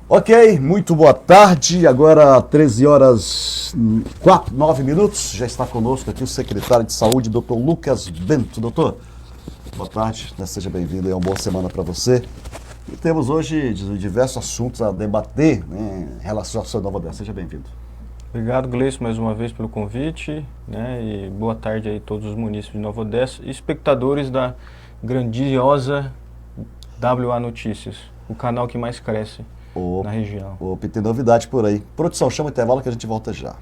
Ok, muito boa tarde, agora 13 horas 9 minutos, já está conosco aqui o secretário de Saúde, Dr. Lucas Bento. Doutor, boa tarde, seja bem-vindo, é uma boa semana para você. E temos hoje diversos assuntos a debater, né, em relação à sua Nova Odessa. Seja bem-vindo. Obrigado, Gleison, mais uma vez pelo convite, né, e boa tarde aí a todos os munícipes de Nova Odessa e espectadores da grandiosa WA Notícias, o canal que mais cresce na região. Tem novidade por aí. Produção, chama o intervalo que a gente volta já.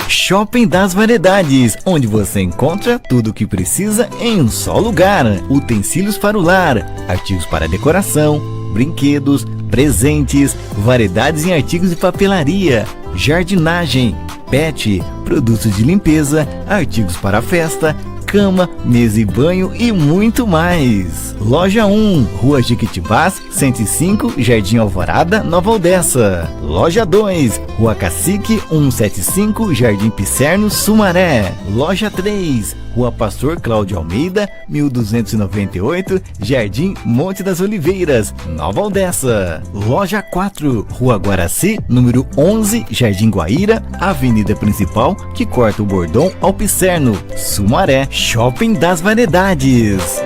Shopping das Variedades, onde você encontra tudo o que precisa em um só lugar. Utensílios para o lar, artigos para decoração, brinquedos, presentes, variedades em artigos de papelaria, jardinagem, pet, produtos de limpeza, artigos para festa, cama, mesa e banho e muito mais. Loja 1, Rua Jequitibás, 105, Jardim Alvorada, Nova Odessa. Loja 2, Rua Cacique, 175, Jardim Pisserno, Sumaré. Loja 3, Rua Pastor Cláudio Almeida, 1298, Jardim Monte das Oliveiras, Nova Odessa. Loja 4, Rua Guaraci, número 11, Jardim Guaíra, Avenida Principal, que corta o Bordão ao Pisserno, Sumaré. Shopping das Variedades.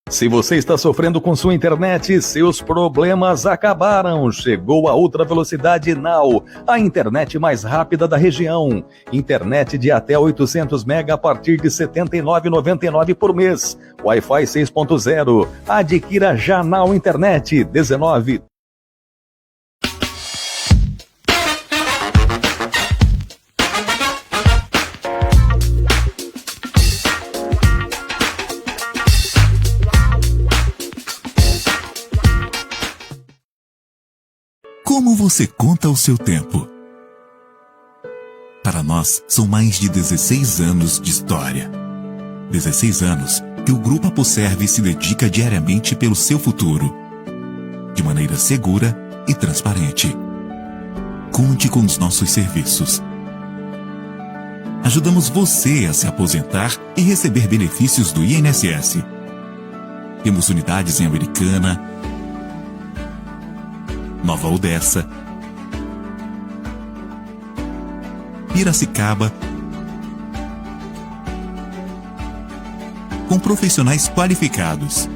Se você está sofrendo com sua internet, seus problemas acabaram. Chegou a Ultra Velocidade Now, a internet mais rápida da região. Internet de até 800 MB a partir de R$ 79,99 por mês. Wi-Fi 6.0. Adquira já Now Internet 19. Como você conta o seu tempo? Para nós, são mais de 16 anos de história. 16 anos que o Grupo Aposerve se dedica diariamente pelo seu futuro, de maneira segura e transparente. Conte com os nossos serviços. Ajudamos você a se aposentar e receber benefícios do INSS. Temos unidades em Americana, Nova Odessa, Piracicaba, com profissionais qualificados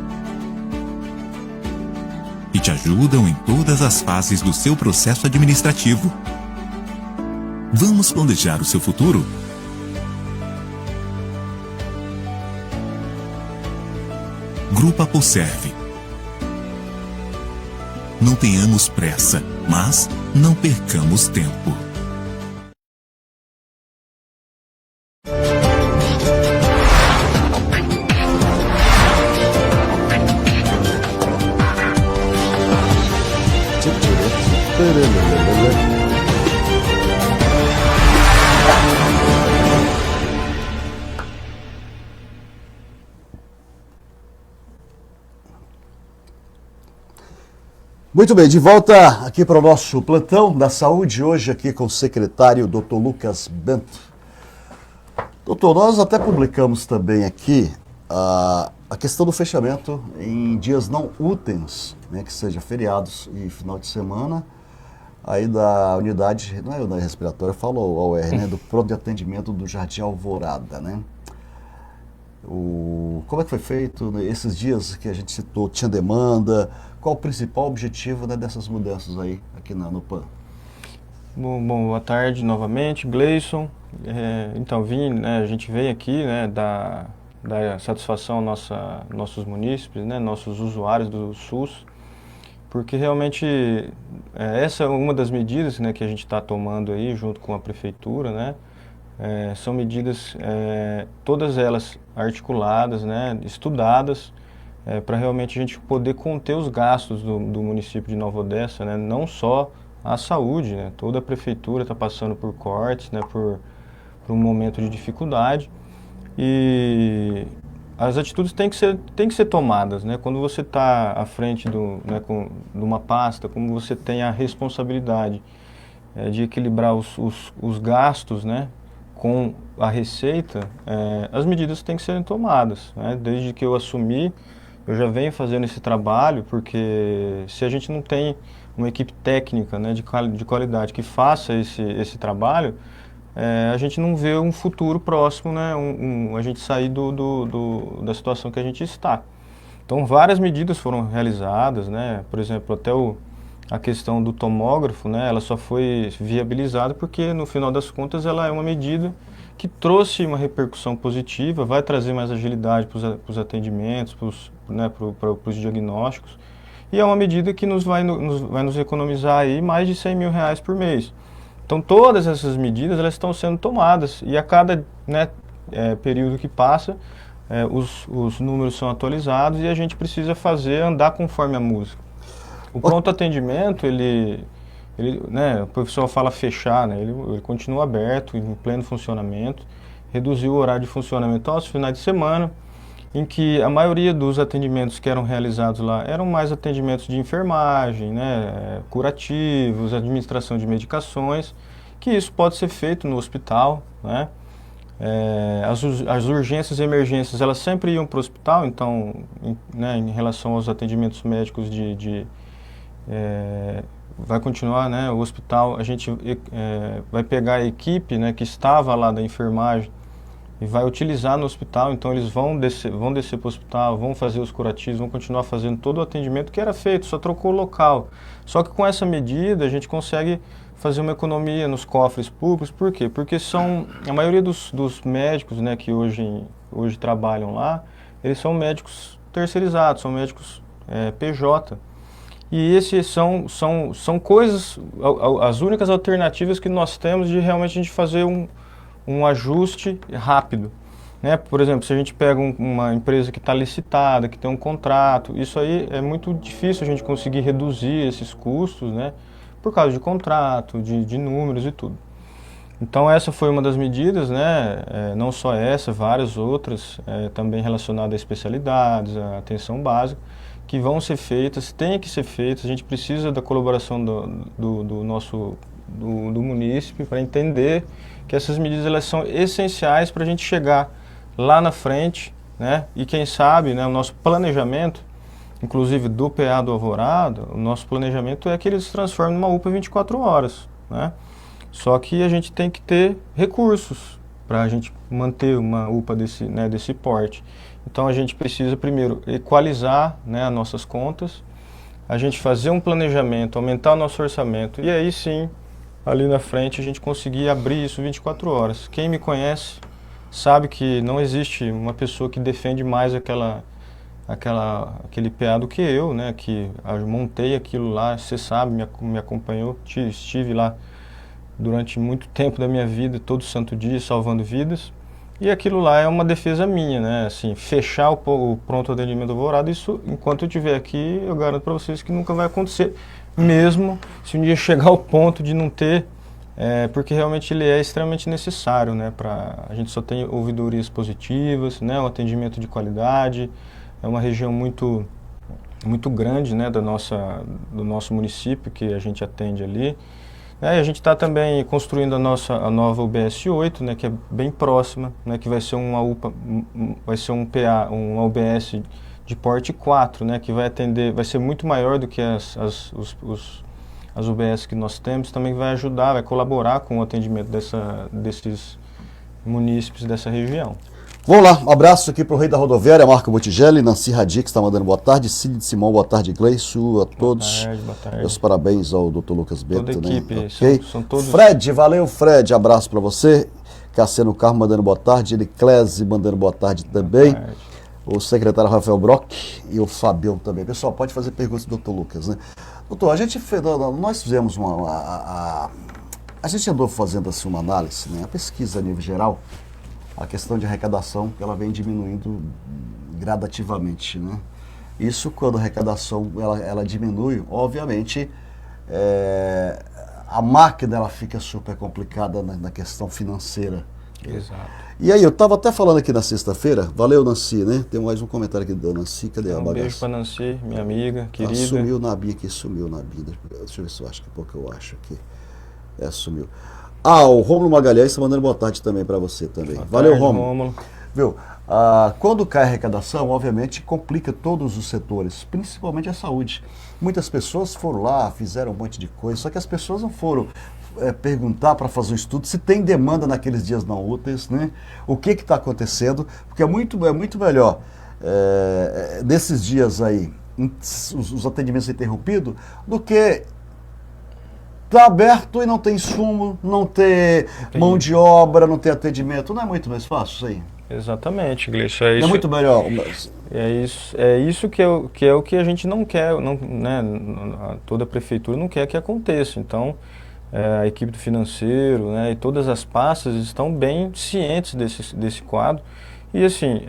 que te ajudam em todas as fases do seu processo administrativo. Vamos planejar o seu futuro? Grupo Aposerve. Não tenhamos pressa, mas não percamos tempo. Muito bem, de volta aqui para o nosso plantão da saúde, hoje aqui com o secretário Dr. Lucas Bento. Doutor, nós até publicamos também aqui a questão do fechamento em dias não úteis, né, que seja feriados e final de semana, aí da unidade, não é unidade respiratória, eu falo OR, né, do pronto de atendimento do Jardim Alvorada, né? Como é que foi feito, né, esses dias que a gente citou, tinha demanda? Qual o principal objetivo, né, dessas mudanças aí aqui no PAN? Bom, boa tarde novamente, Gleison. Então, a gente veio aqui, né, dar satisfação a nossos munícipes, né, nossos usuários do SUS, porque realmente essa é uma das medidas, né, que a gente está tomando aí junto com a prefeitura, né? São medidas, todas elas articuladas, né, estudadas, para realmente a gente poder conter os gastos do município de Nova Odessa, né, não só a saúde, né, toda a prefeitura está passando por cortes, né, por um momento de dificuldade, e as atitudes têm que ser tomadas, né, quando você está à frente de uma pasta, como você tem a responsabilidade de equilibrar os gastos, né, com a Receita, as medidas têm que serem tomadas, né? Desde que eu assumi, eu já venho fazendo esse trabalho, porque se a gente não tem uma equipe técnica, né, de qualidade que faça esse trabalho, a gente não vê um futuro próximo, né, a gente sair da situação que a gente está. Então, várias medidas foram realizadas, né, por exemplo, até a questão do tomógrafo, né, ela só foi viabilizada porque, no final das contas, ela é uma medida que trouxe uma repercussão positiva, vai trazer mais agilidade para os atendimentos, para os diagnósticos, e é uma medida que vai nos economizar aí mais de R$100 mil por mês. Então, todas essas medidas elas estão sendo tomadas, e a cada, né, período que passa, os números são atualizados e a gente precisa andar conforme a música. O pronto atendimento, né, o professor fala fechar, né, ele continua aberto, em pleno funcionamento, reduziu o horário de funcionamento aos finais de semana, em que a maioria dos atendimentos que eram realizados lá eram mais atendimentos de enfermagem, né, curativos, administração de medicações, que isso pode ser feito no hospital, né. As urgências e emergências, elas sempre iam para o hospital, então, né, em relação aos atendimentos médicos vai continuar, né, o hospital, a gente vai pegar a equipe, né, que estava lá da enfermagem e vai utilizar no hospital, então eles vão descer para o hospital, vão fazer os curativos, vão continuar fazendo todo o atendimento que era feito, só trocou o local. Só que com essa medida a gente consegue fazer uma economia nos cofres públicos. Por quê? Porque a maioria dos médicos, né, que hoje trabalham lá, eles são médicos terceirizados, são médicos PJ. E esses são coisas, as únicas alternativas que nós temos de realmente a gente fazer um ajuste rápido, né? Por exemplo, se a gente pega uma empresa que está licitada, que tem um contrato, isso aí é muito difícil a gente conseguir reduzir esses custos, né? Por causa de contrato, de números e tudo. Então essa foi uma das medidas, né? Não só essa, várias outras, também relacionadas a especialidades, a atenção básica, que vão ser feitas, têm que ser feitas. A gente precisa da colaboração do munícipe para entender que essas medidas elas são essenciais para a gente chegar lá na frente, né? E quem sabe, né, o nosso planejamento, inclusive do PA do Alvorada, o nosso planejamento é que ele se transforme numa UPA 24 horas, né? Só que a gente tem que ter recursos para a gente manter uma UPA desse porte. Então a gente precisa primeiro equalizar, né, as nossas contas, a gente fazer um planejamento, aumentar o nosso orçamento e aí sim, ali na frente, a gente conseguir abrir isso 24 horas. Quem me conhece sabe que não existe uma pessoa que defende mais aquele PA do que eu, né, que eu montei aquilo lá, você sabe, me acompanhou, estive lá durante muito tempo da minha vida, todo santo dia, salvando vidas. E aquilo lá é uma defesa minha, né? Assim, fechar o pronto atendimento Alvorada, isso, enquanto eu estiver aqui, eu garanto para vocês que nunca vai acontecer, mesmo se um dia chegar ao ponto de não ter, porque realmente ele é extremamente necessário, né? A gente só tem ouvidorias positivas, né? Um atendimento de qualidade, é uma região muito, muito grande, né? Do nosso município que a gente atende ali. A gente está também construindo a nova UBS 8, né, que é bem próxima, né, que vai ser uma UPA, vai ser um PA, uma UBS de porte 4, né, que vai ser muito maior do que as UBS que nós temos, também vai ajudar, vai colaborar com o atendimento desses munícipes dessa região. Vamos lá, um abraço aqui para o Rei da Rodoviária, Marco Bottigelli, Nancy Radix está mandando boa tarde, Cid de Simão, boa tarde, Gleiço, a todos. Boa tarde. Meus parabéns ao Dr. Lucas Bento. Toda a equipe, né? Okay. São todos... Fred, valeu Fred, abraço para você. Cassiano Carmo mandando boa tarde, Eliclese mandando boa tarde também. Boa tarde. O secretário Rafael Brock e o Fabião também. Pessoal, pode fazer perguntas do Dr. Lucas, né? Doutor, nós fizemos a gente andou fazendo assim uma análise, né? A pesquisa a nível geral, a questão de arrecadação, ela vem diminuindo gradativamente, né? Isso quando a arrecadação ela diminui, obviamente, a máquina ela fica super complicada na questão financeira. Exato. E aí, eu estava até falando aqui na sexta-feira, valeu Nancy, né? Tem mais um comentário aqui da Nancy, cadê a bagaça? Beijo para Nancy, minha amiga, querida. Sumiu na Bia aqui, sumiu na Bia. Deixa eu ver se eu acho que pouco eu acho aqui. Sumiu. O Rômulo Magalhães está mandando boa tarde também para você também. Boa Valeu, tarde, Rômulo. Viu? Quando cai a arrecadação, obviamente, complica todos os setores, principalmente a saúde. Muitas pessoas foram lá, fizeram um monte de coisa, só que as pessoas não foram perguntar para fazer um estudo se tem demanda naqueles dias não úteis, né? O que está acontecendo, porque é muito melhor nesses dias aí, os atendimentos interrompidos, do que tá aberto e não tem insumo, não ter mão de obra, não ter atendimento. Não é muito mais fácil isso aí? Exatamente, Gleice. É muito melhor. É isso que é o que a gente não quer, né? Toda a prefeitura não quer que aconteça. Então, a equipe do financeiro, né, e todas as pastas estão bem cientes desse quadro. E assim,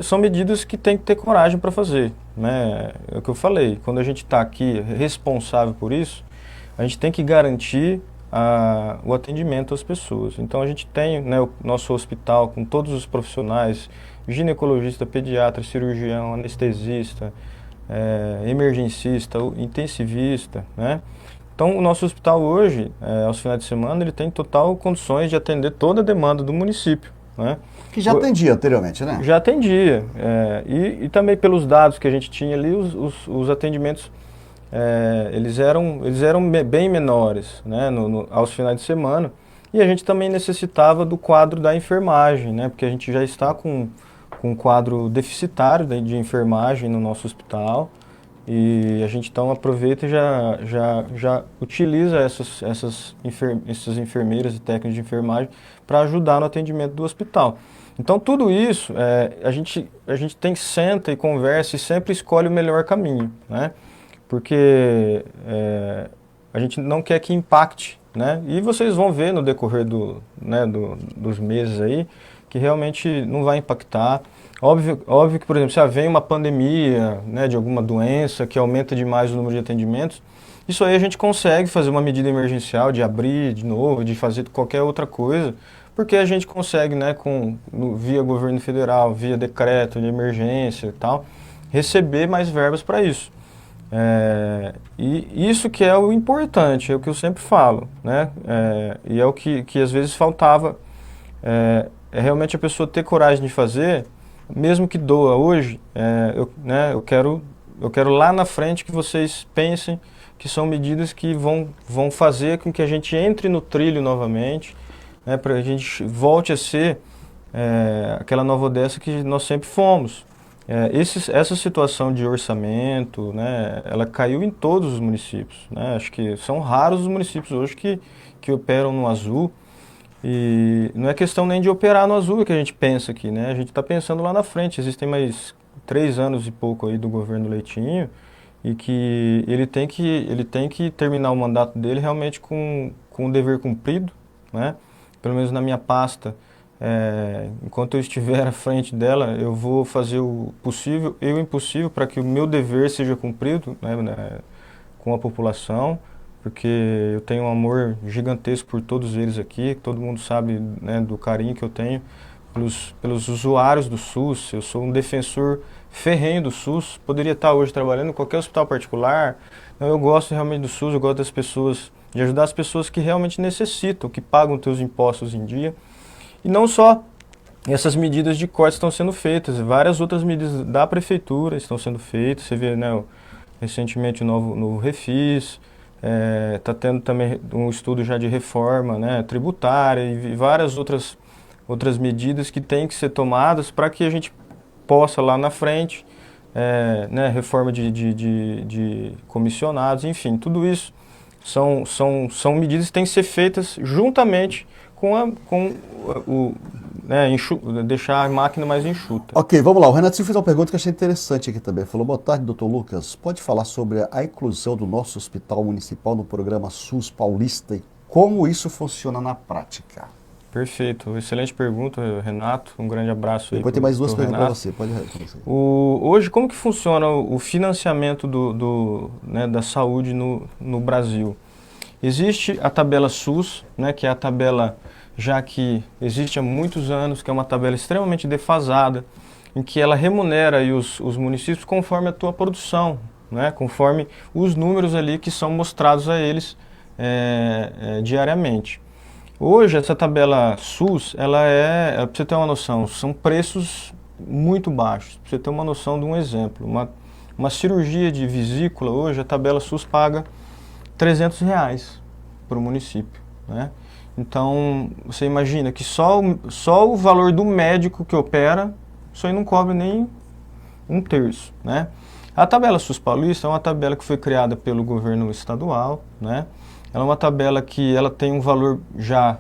são medidas que tem que ter coragem para fazer, né? É o que eu falei, quando a gente está aqui responsável por isso, a gente tem que garantir o atendimento às pessoas. Então a gente tem, né, o nosso hospital com todos os profissionais, ginecologista, pediatra, cirurgião, anestesista, emergencista, intensivista, né? Então o nosso hospital hoje, aos finais de semana, ele tem total condições de atender toda a demanda do município, né? Que já atendia anteriormente, né? Já atendia. E também pelos dados que a gente tinha ali, os atendimentos, eles eram bem menores, né, aos finais de semana. E a gente também necessitava do quadro da enfermagem, né, porque a gente já está com um quadro deficitário de enfermagem no nosso hospital. E a gente então aproveita e já utiliza essas enfermeiras e técnicos de enfermagem para ajudar no atendimento do hospital. Então tudo isso, a gente senta e conversa e sempre escolhe o melhor caminho, né? Porque a gente não quer que impacte, né? E vocês vão ver no decorrer dos meses aí que realmente não vai impactar. Óbvio que, por exemplo, se vem uma pandemia, né, de alguma doença que aumenta demais o número de atendimentos, isso aí a gente consegue fazer uma medida emergencial de abrir de novo, de fazer qualquer outra coisa, porque a gente consegue, né, via governo federal, via decreto de emergência e tal, receber mais verbas para isso. E isso que é o importante, é o que eu sempre falo, né? E é o que às vezes faltava, é realmente a pessoa ter coragem de fazer, mesmo que doa hoje, eu quero lá na frente que vocês pensem que são medidas que vão fazer com que a gente entre no trilho novamente, né, para a gente volte a ser aquela Nova Odessa que nós sempre fomos. Essa situação de orçamento, né, ela caiu em todos os municípios, né? Acho que são raros os municípios hoje que operam no azul. E não é questão nem de operar no azul que a gente pensa aqui, né? A gente está pensando lá na frente. Existem mais 3 anos e pouco aí do governo Leitinho e que ele tem que terminar o mandato dele realmente com o dever cumprido, né? Pelo menos na minha pasta, enquanto eu estiver à frente dela, eu vou fazer o possível e o impossível para que o meu dever seja cumprido, né, com a população. Porque eu tenho um amor gigantesco por todos eles aqui, todo mundo sabe, né, do carinho que eu tenho pelos usuários do SUS. Eu sou um defensor ferrenho do SUS, poderia estar hoje trabalhando em qualquer hospital particular. Eu gosto realmente do SUS, eu gosto das pessoas, de ajudar as pessoas que realmente necessitam, que pagam os seus impostos em dia. E não só essas medidas de corte estão sendo feitas, várias outras medidas da prefeitura estão sendo feitas. Você vê, né, recentemente o novo Refis. Está tendo também um estudo já de reforma, né, tributária e várias outras medidas que têm que ser tomadas para que a gente possa lá na frente, né, reforma de comissionados, enfim, tudo isso são medidas que têm que ser feitas juntamente deixar a máquina mais enxuta. Ok, vamos lá. O Renato Silva fez uma pergunta que eu achei interessante aqui também. Falou, boa tarde, doutor Lucas. Pode falar sobre a inclusão do nosso hospital municipal no programa SUS Paulista e como isso funciona na prática? Perfeito. Excelente pergunta, Renato. Um grande abraço. Depois tem mais 2 perguntas para você. Pode responder. Hoje, como que funciona o financiamento né, da saúde no Brasil? Existe a tabela SUS, né, que é a tabela já que existe há muitos anos, que é uma tabela extremamente defasada, em que ela remunera aí os municípios conforme a tua produção, né, conforme os números ali que são mostrados a eles diariamente. Hoje, essa tabela SUS, para você ter uma noção, são preços muito baixos. Para você ter uma noção de um exemplo, uma cirurgia de vesícula, hoje a tabela SUS paga R$300 para o município, né? Então, você imagina que só o valor do médico que opera, isso aí não cobre nem 1/3, né? A tabela SUS paulista é uma tabela que foi criada pelo governo estadual, né? Ela é uma tabela que ela tem um valor já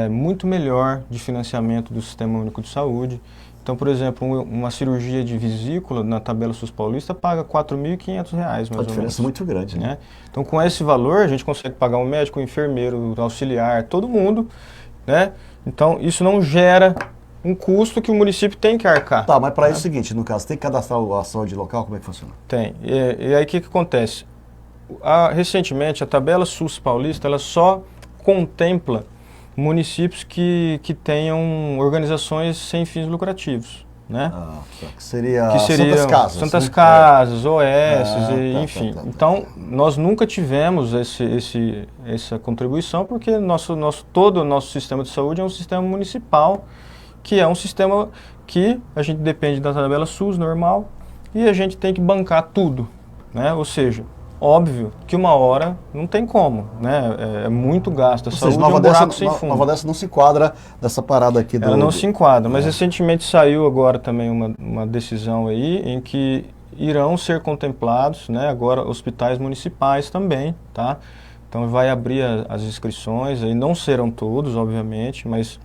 muito melhor de financiamento do Sistema Único de Saúde. Então, por exemplo, uma cirurgia de vesícula na tabela SUS paulista paga R$4.500, mais ou menos. Uma diferença muito grande, né? Então, com esse valor, a gente consegue pagar um médico, um enfermeiro, um auxiliar, todo mundo, né? Então, isso não gera um custo que o município tem que arcar. Tá, mas para isso é o seguinte, no caso, tem que cadastrar a saúde local, como é que funciona? Tem. E aí, o que acontece? Recentemente, a tabela SUS paulista, ela só contempla municípios que tenham organizações sem fins lucrativos, né? Que seria seriam Santas Casas. Santas né? Casas, OS, enfim. Tá. Então, nós nunca tivemos essa contribuição, porque todo o nosso sistema de saúde é um sistema municipal, que é um sistema que a gente depende da tabela SUS normal e a gente tem que bancar tudo, né? Ou seja, óbvio que uma hora não tem como, né? É muito gasto. A saúde é um buraco sem fundo. Nova Odessa não se enquadra nessa parada aqui Ela não se enquadra, mas recentemente saiu agora também uma decisão aí em que irão ser contemplados, né, agora hospitais municipais também, tá? Então vai abrir as inscrições, aí não serão todos, obviamente, mas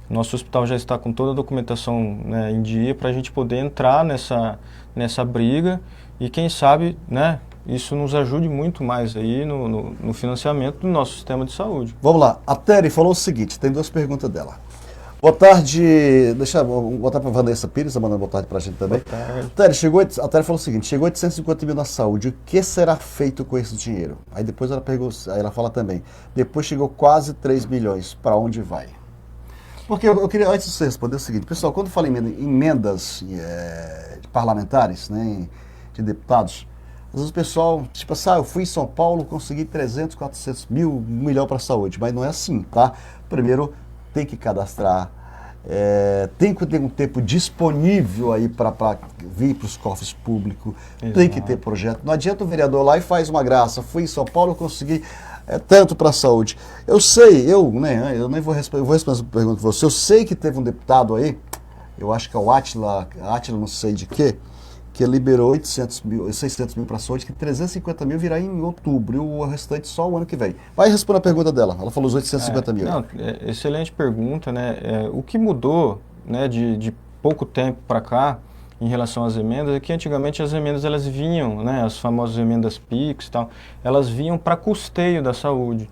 nosso hospital já está com toda a documentação, né, em dia para a gente poder entrar nessa briga e quem sabe, né, isso nos ajude muito mais aí no financiamento do nosso sistema de saúde. Vamos lá. A Tere falou o seguinte, tem 2 perguntas dela. Boa tarde, deixa eu botar para a Vanessa Pires, tá mandando boa tarde para a gente também. Boa tarde. Tere, a Tere falou o seguinte, chegou 850 mil na saúde, o que será feito com esse dinheiro? Aí depois ela fala também, depois chegou quase 3 milhões, para onde vai? Porque eu queria, antes de você responder, o seguinte, pessoal, quando fala em emendas parlamentares, né, de deputados, às vezes o pessoal, tipo assim, eu fui em São Paulo, consegui 300, 400 mil, 1 milhão para a saúde, mas não é assim, tá? Primeiro, tem que cadastrar, tem que ter um tempo disponível aí para vir para os cofres públicos, tem que ter projeto. Não adianta o vereador lá e faz uma graça, fui em São Paulo, consegui tanto para a saúde. Eu sei, eu nem vou responder, eu vou responder essa pergunta para você, eu sei que teve um deputado aí, eu acho que é o Átila não sei de quê, que liberou 600 mil para a saúde, que 350 mil virá em outubro, e o restante só o ano que vem. Vai responder a pergunta dela, ela falou os 850 mil. Não, excelente pergunta, né? O que mudou, né, de pouco tempo para cá, em relação às emendas, é que antigamente as emendas elas vinham, né, as famosas emendas PIX e tal, elas vinham para custeio da saúde.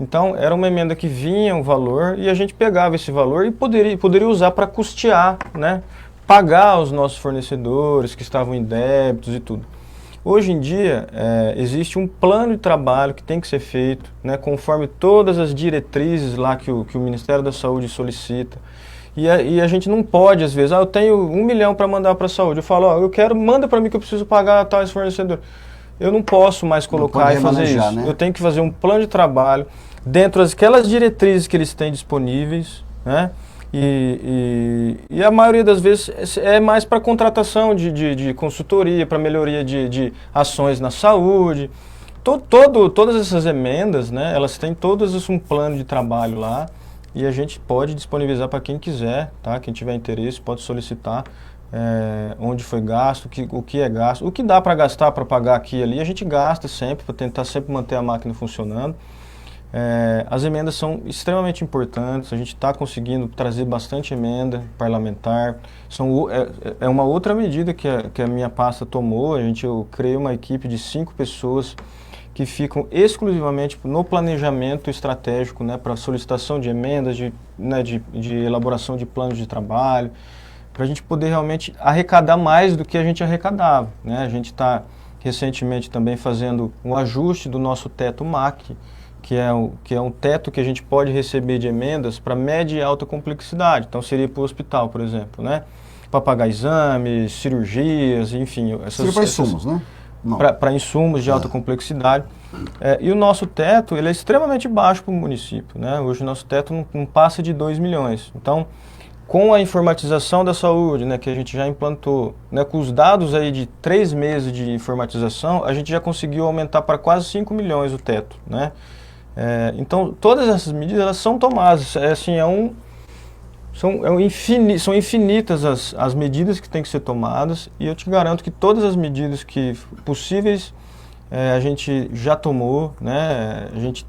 Então, era uma emenda que vinha um valor e a gente pegava esse valor e poderia usar para custear, né? Pagar os nossos fornecedores que estavam em débitos e tudo. Hoje em dia, existe um plano de trabalho que tem que ser feito, né, conforme todas as diretrizes lá que o Ministério da Saúde solicita. E a gente não pode, às vezes, eu tenho 1 milhão para mandar para a saúde. Eu falo, manda para mim que eu preciso pagar tais fornecedores. Eu não posso mais colocar e fazer isso. Né? Eu tenho que fazer um plano de trabalho dentro daquelas diretrizes que eles têm disponíveis, né? E a maioria das vezes é mais para contratação de consultoria, para melhoria de ações na saúde. Todas essas emendas, né, elas têm todas um plano de trabalho lá e a gente pode disponibilizar para quem quiser, tá? Quem tiver interesse pode solicitar onde foi gasto, o que é gasto, o que dá para gastar para pagar aqui e ali, a gente gasta sempre para tentar sempre manter a máquina funcionando. As emendas são extremamente importantes, a gente está conseguindo trazer bastante emenda parlamentar. É uma outra medida que a minha pasta tomou. Eu criei uma equipe de 5 pessoas que ficam exclusivamente no planejamento estratégico, né, para solicitação de emendas, de elaboração de planos de trabalho, para a gente poder realmente arrecadar mais do que a gente arrecadava, né? A gente está recentemente também fazendo um ajuste do nosso teto MAC, que é um teto que a gente pode receber de emendas para média e alta complexidade. Então seria para o hospital, por exemplo, né? Para pagar exames, cirurgias, enfim. Seria para insumos, né? Não. para insumos de alta complexidade. E o nosso teto, ele é extremamente baixo para o município, né? Hoje o nosso teto não passa de 2 milhões. Então, com a informatização da saúde, né, que a gente já implantou, né, com os dados aí de 3 meses de informatização, a gente já conseguiu aumentar para quase 5 milhões o teto, né? Então, todas essas medidas, elas são tomadas. São infinitas as medidas que têm que ser tomadas, e eu te garanto que todas as medidas que possíveis a gente já tomou, né? A gente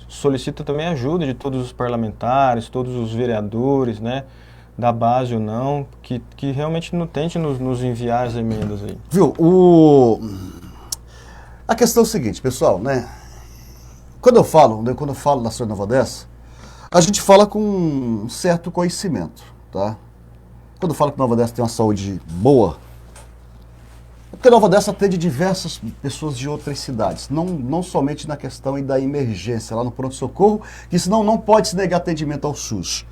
solicita também a ajuda de todos os parlamentares, todos os vereadores, né? Da base ou não, que realmente não tente nos enviar as emendas aí. Viu, a questão é o seguinte, pessoal, né? Quando eu falo da Saúde Nova Odessa, a gente fala com um certo conhecimento, tá? Quando eu falo que Nova Odessa tem uma saúde boa, é porque Nova Odessa atende diversas pessoas de outras cidades, não somente na questão da emergência, lá no pronto-socorro, que senão não pode se negar atendimento ao SUS.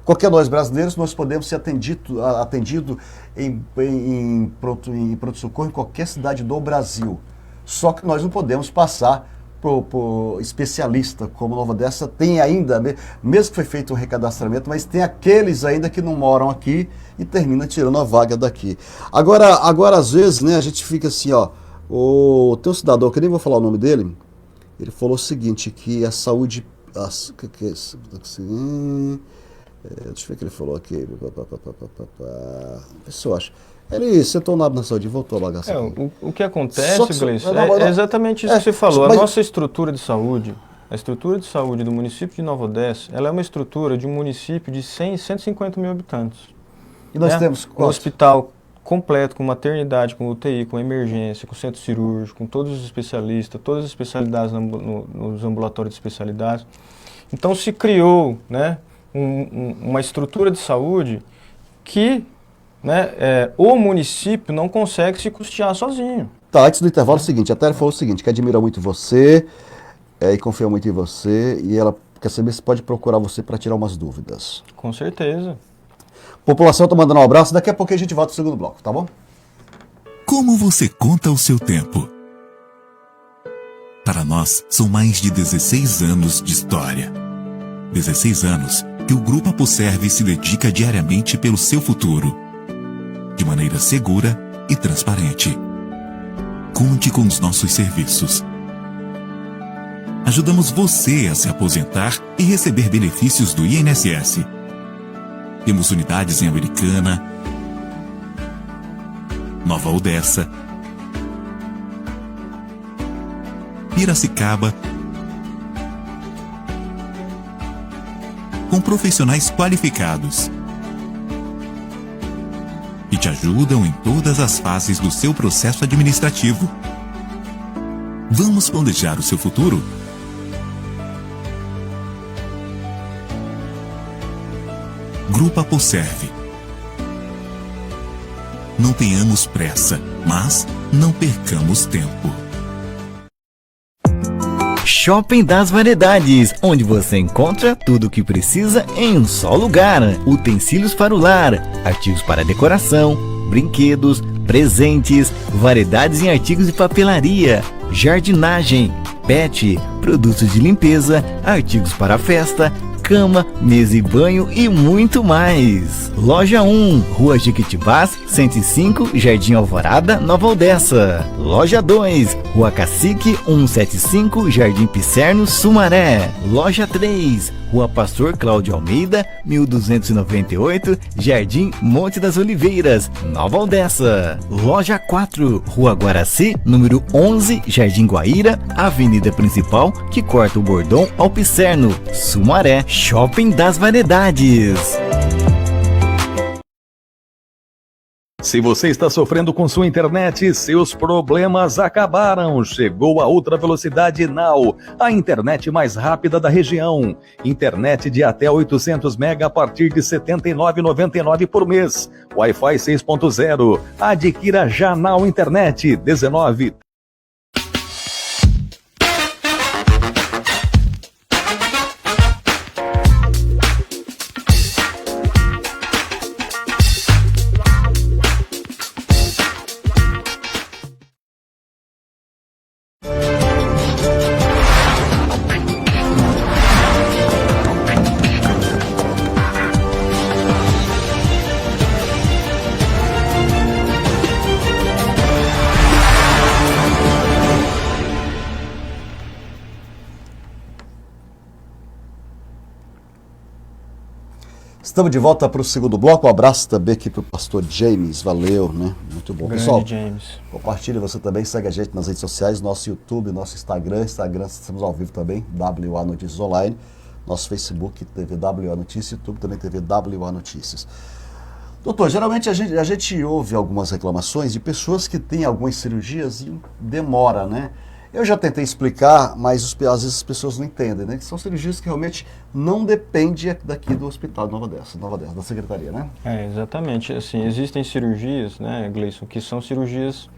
Qualquer nós brasileiros, nós podemos ser atendido em pronto-socorro em qualquer cidade do Brasil. Só que nós não podemos passar por especialista, como Nova Odessa tem ainda, mesmo que foi feito um recadastramento, mas tem aqueles ainda que não moram aqui e termina tirando a vaga daqui. Agora às vezes, né, a gente fica assim, ó, tem um cidadão, que eu nem vou falar o nome dele, ele falou o seguinte, que a saúde... deixa eu ver o que ele falou aqui. Isso eu acho. Ele sentou na saúde e voltou a bagaça. O que acontece, Gleice, é exatamente isso que você falou. A nossa estrutura de saúde, a estrutura de saúde do município de Nova Odessa, ela é uma estrutura de um município de 150 mil habitantes. E nós temos um hospital completo, com maternidade, com UTI, com emergência, com centro cirúrgico, com todos os especialistas, todas as especialidades nos ambulatórios de especialidades. Então se criou, né, uma estrutura de saúde que, né, o município não consegue se custear sozinho. Tá, antes do intervalo, é o seguinte, a Thélia falou o seguinte, que admira muito você e confia muito em você, e ela quer saber se pode procurar você para tirar umas dúvidas. Com certeza. População, tô mandando um abraço, daqui a pouco a gente volta pro segundo bloco, tá bom? Como você conta o seu tempo? Para nós, são mais de 16 anos de história. 16 anos que o Grupo Aposerve se dedica diariamente pelo seu futuro, de maneira segura e transparente. Conte com os nossos serviços. Ajudamos você a se aposentar e receber benefícios do INSS. Temos unidades em Americana, Nova Odessa, Piracicaba, com profissionais qualificados que te ajudam em todas as fases do seu processo administrativo. Vamos planejar o seu futuro? Grupo Aposerve. Não tenhamos pressa, mas não percamos tempo. Shopping das Variedades, onde você encontra tudo o que precisa em um só lugar. Utensílios para o lar, artigos para decoração, brinquedos, presentes, variedades em artigos de papelaria, jardinagem, pet, produtos de limpeza, artigos para festa, cama, mesa e banho e muito mais. Loja 1, Rua Jequitibás, 105, Jardim Alvorada, Nova Odessa. Loja 2, Rua Cacique, 175, Jardim Pisserno, Sumaré. Loja 3, Rua Pastor Cláudio Almeida, 1298, Jardim Monte das Oliveiras, Nova Odessa. Loja 4, Rua Guaraci, número 11, Jardim Guaíra, Avenida Principal, que corta o Bordão ao Pisserno, Sumaré. Shopping das Variedades. Se você está sofrendo com sua internet, seus problemas acabaram. Chegou a Ultra Velocidade Now, a internet mais rápida da região. Internet de até 800 MB a partir de R$ 79,99 por mês. Wi-Fi 6.0. Adquira já Now Internet 19 Estamos de volta para o segundo bloco. Um abraço também aqui para o pastor James. Valeu, né? Muito bom. Grande Pessoal, James. compartilhe você também. Segue a gente nas redes sociais, nosso YouTube, nosso Instagram. Estamos ao vivo também, WA Notícias Online. Nosso Facebook, TV WA Notícias. YouTube também, TV WA Notícias. Doutor, geralmente a gente ouve algumas reclamações de pessoas que têm algumas cirurgias e demora, né? Eu já tentei explicar, mas às vezes as pessoas não entendem, né? Que são cirurgias que realmente não dependem daqui do hospital de Nova Odessa, da secretaria, né? Exatamente. Assim, existem cirurgias, né, Gleison, que são cirurgias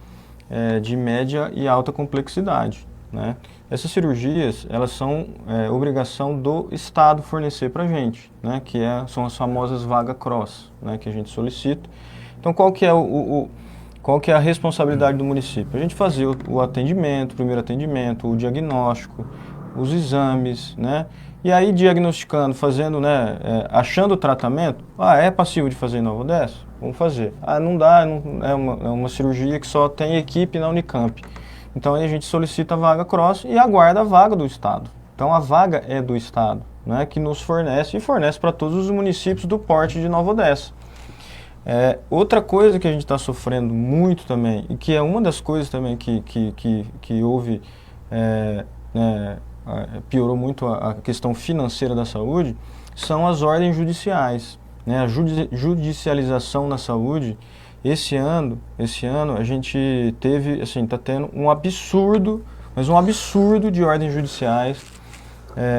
de média e alta complexidade, né? Essas cirurgias, elas são obrigação do Estado fornecer para a gente, né? Que são as famosas vaga cross, né? Que a gente solicita. Então, qual que é a responsabilidade do município? A gente fazer o atendimento, o primeiro atendimento, o diagnóstico, os exames, né? E aí diagnosticando, fazendo, né, achando o tratamento, é passível de fazer em Nova Odessa? Vamos fazer. Não dá, é uma cirurgia que só tem equipe na Unicamp. Então aí a gente solicita a vaga cross e aguarda a vaga do Estado. Então a vaga é do Estado, né, que nos fornece e fornece para todos os municípios do porte de Nova Odessa. Outra coisa que a gente está sofrendo muito também, e que é uma das coisas também que houve, piorou muito a questão financeira da saúde, são as ordens judiciais, né? A judicialização na saúde. Esse ano a gente teve, assim, está tendo um absurdo, mas um absurdo de ordens judiciais.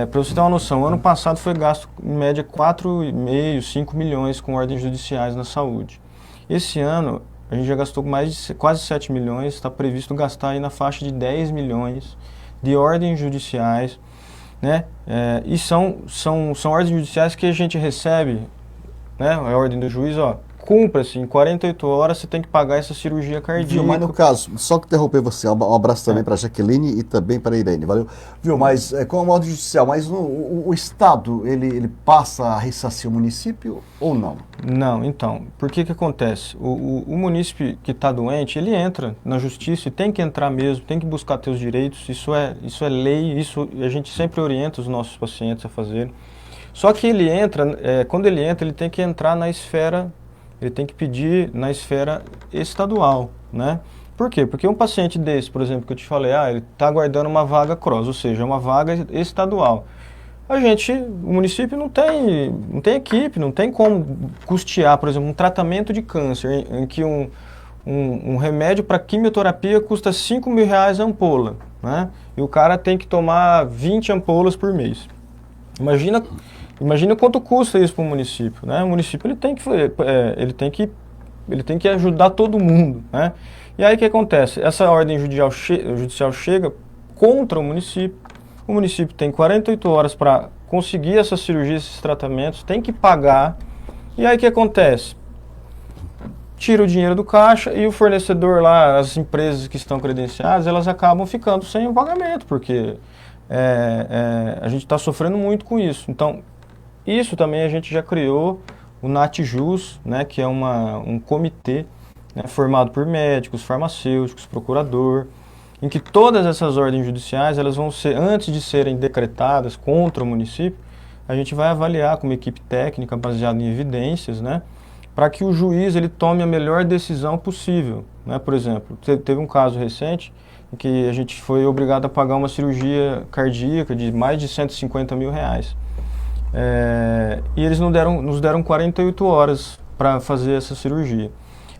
Para você ter uma noção, ano passado foi gasto em média 4,5, 5 milhões com ordens judiciais na saúde. Esse ano a gente já gastou quase 7 milhões, está previsto gastar aí na faixa de 10 milhões de ordens judiciais, né? E são ordens judiciais que a gente recebe, né? A ordem do juiz, cumpra-se, em 48 horas você tem que pagar essa cirurgia cardíaca. Viu, mas no caso, só que interromper você, um abraço também para a Jaqueline e também para a Irene, valeu? Viu, mas com a ordem judicial, mas o Estado, ele passa a ressarcir o município ou não? Não, então, por que acontece? O munícipe que está doente, ele entra na justiça e tem que entrar mesmo, tem que buscar seus direitos, isso é lei, isso a gente sempre orienta os nossos pacientes a fazerem. Só que ele entra, quando ele entra, ele tem que entrar na esfera. Ele tem que pedir na esfera estadual, né? Por quê? Porque um paciente desse, por exemplo, que eu te falei, ele está aguardando uma vaga cross, ou seja, uma vaga estadual. O município não tem equipe, não tem como custear, por exemplo, um tratamento de câncer, em que um remédio para quimioterapia custa R$5.000 a ampola, né? E o cara tem que tomar 20 ampolas por mês. Imagina quanto custa isso para o município, né? O município ele tem que ajudar todo mundo, né? E aí o que acontece? Essa ordem judicial chega contra o município tem 48 horas para conseguir essas cirurgias, esses tratamentos, tem que pagar, e aí o que acontece? Tira o dinheiro do caixa e o fornecedor lá, as empresas que estão credenciadas, elas acabam ficando sem o pagamento, porque a gente está sofrendo muito com isso. Então, isso também a gente já criou o NATJUS, né, que é um comitê, né, formado por médicos, farmacêuticos, procurador, em que todas essas ordens judiciais, elas vão ser, antes de serem decretadas contra o município, a gente vai avaliar com uma equipe técnica baseada em evidências, né, para que o juiz ele tome a melhor decisão possível, né? Por exemplo, teve um caso recente em que a gente foi obrigado a pagar uma cirurgia cardíaca de mais de R$150 mil. E eles nos deram 48 horas para fazer essa cirurgia.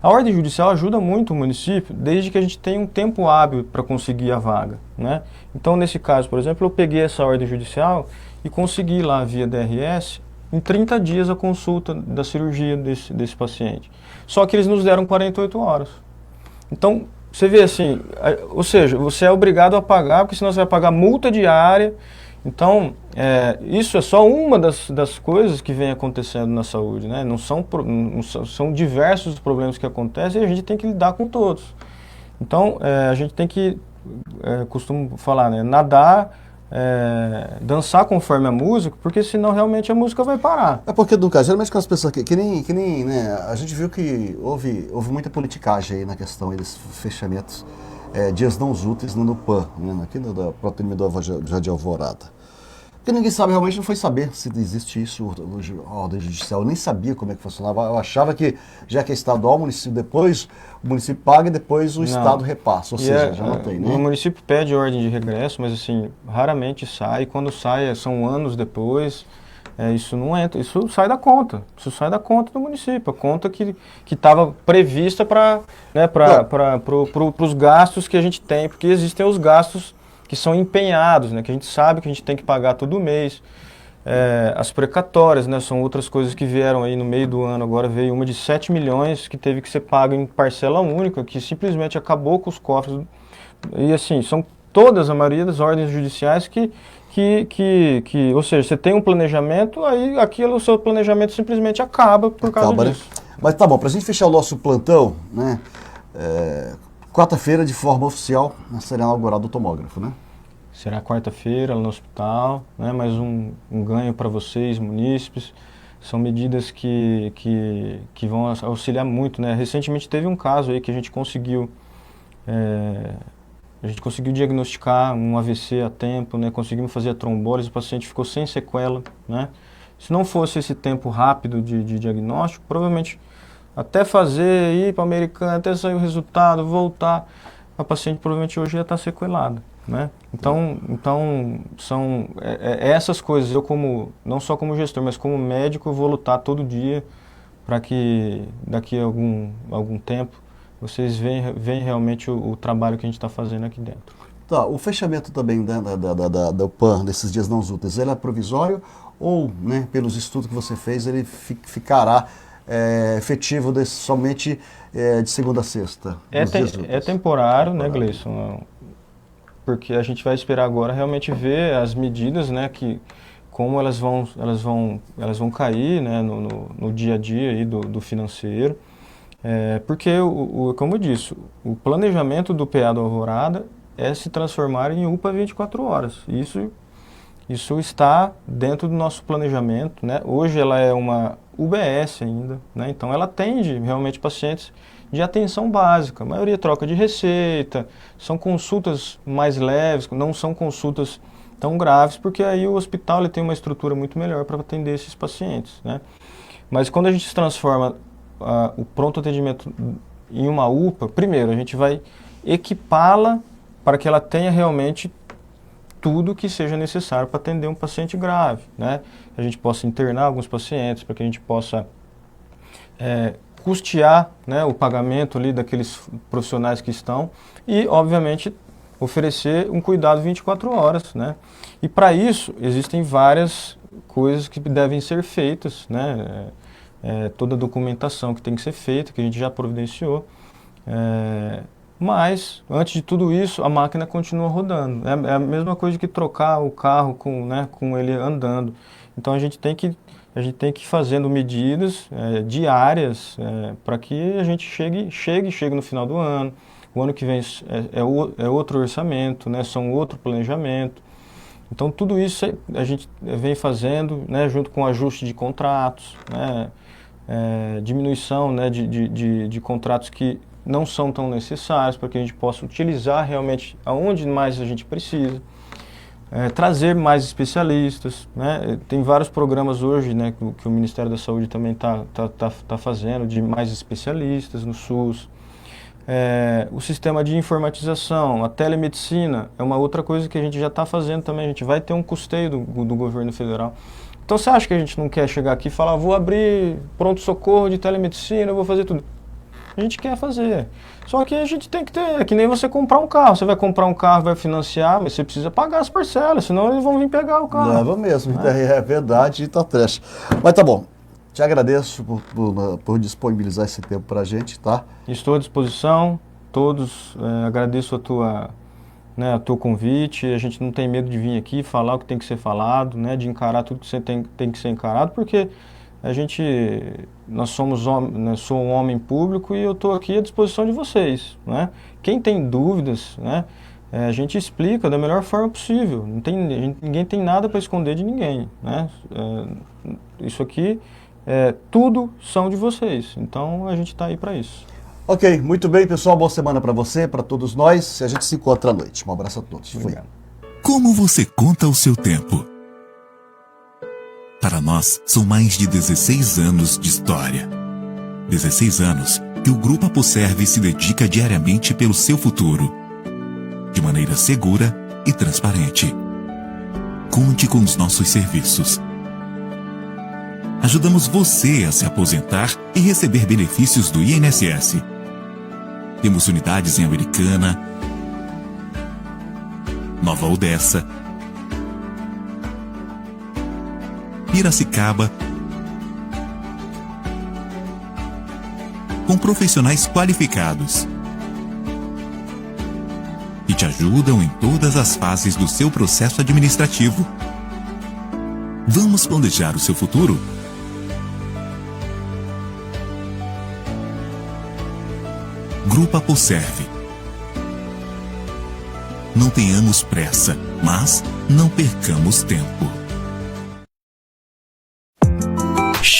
A ordem judicial ajuda muito o município, desde que a gente tenha um tempo hábil para conseguir a vaga, né? Então, nesse caso, por exemplo, eu peguei essa ordem judicial e consegui lá via DRS, em 30 dias, a consulta da cirurgia desse paciente. Só que eles nos deram 48 horas. Então, você vê assim, ou seja, você é obrigado a pagar, porque senão você vai pagar multa diária. Então, isso é só uma das coisas que vem acontecendo na saúde, né? São diversos os problemas que acontecem e a gente tem que lidar com todos. Então, a gente tem que, costumo falar, né? Nadar, dançar conforme a música, porque senão realmente a música vai parar. Porque, Duca, geralmente com as pessoas que nem né, a gente viu que houve muita politicagem aí na questão aí desses fechamentos, dias não úteis no PAN, né, aqui no Protonimidor Jardim Alvorada. Porque ninguém sabe, realmente não foi saber se existe isso, a ordem judicial. Eu nem sabia como é que funcionava. Eu achava que, já que é estadual, o município depois, o município paga e depois o Estado repassa. Ou seja, já não tem, né? O município pede ordem de regresso, mas assim, raramente sai. Quando sai, são anos depois. Isso não entra, isso sai da conta. Isso sai da conta do município. A conta que estava prevista para os gastos que a gente tem, porque existem os gastos que são empenhados, né, que a gente sabe que a gente tem que pagar todo mês. As precatórias, né, são outras coisas que vieram aí no meio do ano. Agora veio uma de 7 milhões que teve que ser paga em parcela única, que simplesmente acabou com os cofres. E assim, são todas, a maioria das ordens judiciais ou seja, você tem um planejamento, aí o seu planejamento simplesmente acaba por causa disso. Né? Mas tá bom, pra gente fechar o nosso plantão, né, quarta-feira, de forma oficial, será inaugurado o tomógrafo, né? Será quarta-feira no hospital, né? Mais um ganho para vocês, munícipes. São medidas que vão auxiliar muito, né? Recentemente teve um caso aí que a gente conseguiu diagnosticar um AVC a tempo, né? Conseguimos fazer a trombólise, o paciente ficou sem sequela, né? Se não fosse esse tempo rápido de diagnóstico, provavelmente até fazer, ir para a Americana, até sair o resultado, voltar, a paciente provavelmente hoje ia estar sequelada, né? Então são essas coisas. Eu, não só como gestor, mas como médico, eu vou lutar todo dia para que daqui a algum tempo vocês veem realmente o trabalho que a gente está fazendo aqui dentro. Tá, o fechamento também da UPAN, desses dias não úteis, ele é provisório ou, né, pelos estudos que você fez, ele ficará efetivo somente de segunda a sexta? É temporário, né, Gleison? Porque a gente vai esperar agora realmente ver as medidas, né, como elas vão cair, né, no dia a dia aí do financeiro. Porque, como eu disse, o planejamento do PA do Alvorada é se transformar em UPA 24 horas. Isso está dentro do nosso planejamento, né? Hoje ela é uma UBS ainda, né? Então ela atende realmente pacientes de atenção básica. A maioria troca de receita, são consultas mais leves, não são consultas tão graves, porque aí o hospital ele tem uma estrutura muito melhor para atender esses pacientes, né? Mas quando a gente se transforma o pronto atendimento em uma UPA, primeiro a gente vai equipá-la para que ela tenha realmente tudo que seja necessário para atender um paciente grave, né? A gente possa internar alguns pacientes, para que a gente possa custear, né, o pagamento ali daqueles profissionais que estão e, obviamente, oferecer um cuidado 24 horas, né? E para isso existem várias coisas que devem ser feitas, né? Toda a documentação que tem que ser feita, que a gente já providenciou. Mas, antes de tudo isso, a máquina continua rodando. É a mesma coisa que trocar o carro com ele andando. Então a gente tem que ir fazendo medidas diárias para que a gente chegue no final do ano. O ano que vem é outro orçamento, né? São outro planejamento. Então tudo isso a gente vem fazendo, né, junto com ajuste de contratos, né, diminuição, né, de contratos que não são tão necessários para que a gente possa utilizar realmente aonde mais a gente precisa. Trazer mais especialistas, né? Tem vários programas hoje, né, que o Ministério da Saúde também tá fazendo, de mais especialistas no SUS. O sistema de informatização, a telemedicina, é uma outra coisa que a gente já está fazendo também. A gente vai ter um custeio do governo federal. Então você acha que a gente não quer chegar aqui e falar, vou abrir pronto-socorro de telemedicina, eu vou fazer tudo? A gente quer fazer. Só que a gente tem que ter, é que nem você comprar um carro. Você vai comprar um carro, vai financiar, mas você precisa pagar as parcelas, senão eles vão vir pegar o carro. Leva mesmo, é verdade e tá trash. Mas tá bom, te agradeço por disponibilizar esse tempo pra gente, tá? Estou à disposição, todos, agradeço o teu convite. A gente não tem medo de vir aqui, falar o que tem que ser falado, né, de encarar tudo que tem que ser encarado, porque nós somos sou um homem público e eu estou aqui à disposição de vocês, né? Quem tem dúvidas, né, a gente explica da melhor forma possível. Ninguém tem nada para esconder de ninguém, né? Isso aqui, tudo são de vocês. Então a gente está aí para isso. Ok, muito bem, pessoal. Boa semana para você, para todos nós. A gente se encontra à noite. Um abraço a todos. Obrigado. Como você conta o seu tempo? Para nós, são mais de 16 anos de história. 16 anos que o Grupo Aposerve se dedica diariamente pelo seu futuro, de maneira segura e transparente. Conte com os nossos serviços. Ajudamos você a se aposentar e receber benefícios do INSS. Temos unidades em Americana, Nova Odessa, Piracicaba, com profissionais qualificados que te ajudam em todas as fases do seu processo administrativo. Vamos planejar o seu futuro? Grupo Aposerve. Não tenhamos pressa, mas não percamos tempo.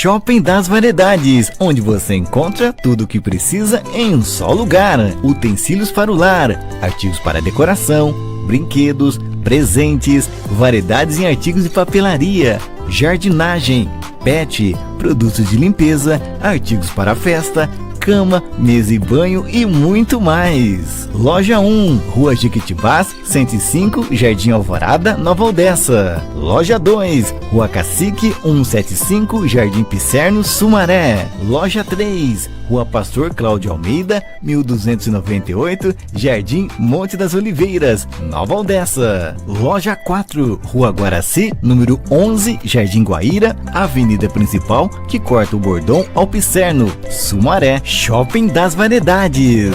Shopping das Variedades, onde você encontra tudo o que precisa em um só lugar. Utensílios para o lar, artigos para decoração, brinquedos, presentes, variedades em artigos de papelaria, jardinagem, pet, produtos de limpeza, artigos para festa, cama, mesa e banho e muito mais. Loja 1, Rua Jequitibás, 105, Jardim Alvorada, Nova Odessa. Loja 2, Rua Cacique, 175, Jardim Pisserno, Sumaré. Loja 3, Rua Pastor Cláudio Almeida, 1298, Jardim Monte das Oliveiras, Nova Odessa. Loja 4, Rua Guaraci, número 11, Jardim Guaíra, Avenida Principal, que corta o Bordão ao Pisserno, Sumaré. Shopping das Variedades.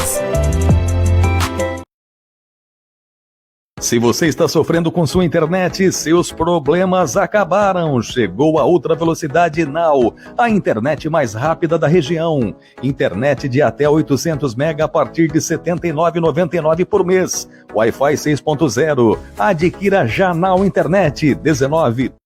Se você está sofrendo com sua internet, seus problemas acabaram. Chegou a Ultra Velocidade Now, a internet mais rápida da região. Internet de até 800 MB a partir de R$ 79,99 por mês. Wi-Fi 6.0. Adquira já Now Internet 19